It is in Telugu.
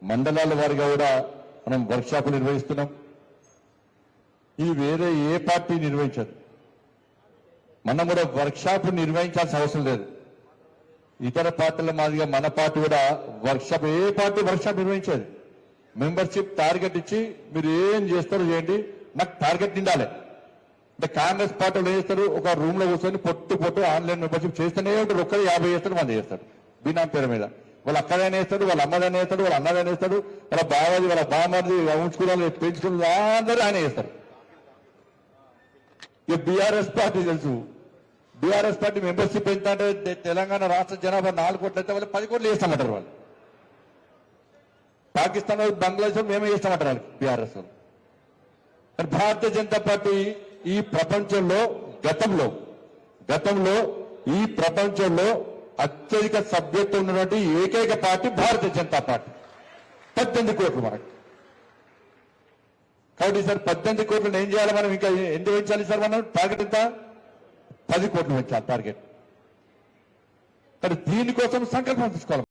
మండలాల వారిగా కూడా మనం వర్క్షాప్ నిర్వహిస్తున్నాం. ఇది వేరే ఏ పార్టీ నిర్వహించదు. మనం కూడా వర్క్షాప్ నిర్వహించాల్సిన అవసరం లేదు. ఇతర పార్టీల మాదిరిగా మన పార్టీ కూడా వర్క్షాప్, ఏ పార్టీ వర్క్షాప్ నిర్వహించేది. మెంబర్షిప్ టార్గెట్ ఇచ్చి మీరు ఏం చేస్తారో చేయండి, నాకు టార్గెట్ నిండాలి. అంటే కాంగ్రెస్ పార్టీలు ఏం చేస్తారు, ఒక రూమ్ లో కూర్చొని పొట్టు ఆన్లైన్ మెంబర్షిప్ చేస్తూనే ఉంటారు. ఒక్కరు 50 చేస్తాడు, 100 చేస్తాడు బినా పేరు మీద. వాళ్ళ అక్కడైనా వేస్తాడు, వాళ్ళ అమ్మదైనా వేస్తాడు, వాళ్ళ అన్నదైనా వేస్తాడు, వాళ్ళ బావది, వాళ్ళ బామ్మది, ఉంచుకున్న పెంచుకున్న అందరూ ఆయన వేస్తారు. ఇక బీఆర్ఎస్ పార్టీ తెలుసు, బీఆర్ఎస్ పార్టీ మెంబర్షిప్ ఎంత అంటే తెలంగాణ రాష్ట్ర జనాభా 4 కోట్లు అయితే వాళ్ళు 10 కోట్లు వేస్తామంటారు. వాళ్ళు పాకిస్తాన్, బంగ్లాదేశ్ మేమే వేస్తామంటారు వాళ్ళకి బీఆర్ఎస్ వాళ్ళు. కానీ భారతీయ జనతా పార్టీ ఈ ప్రపంచంలో గతంలో ఈ ప్రపంచంలో అత్యధిక సభ్యత్వం ఉన్నటువంటి ఏకైక పార్టీ భారతీయ జనతా పార్టీ. 18 కోట్లు మనకు. కాబట్టి సార్ 18 కోట్లు ఏం చేయాలి మనం, ఇంకా ఎందుకు పెంచాలి సార్ మనం? టార్గెట్ ఎంత? 10 కోట్లు పెంచాలి టార్గెట్. కానీ దీనికోసం సంకల్పం తీసుకోవాలి.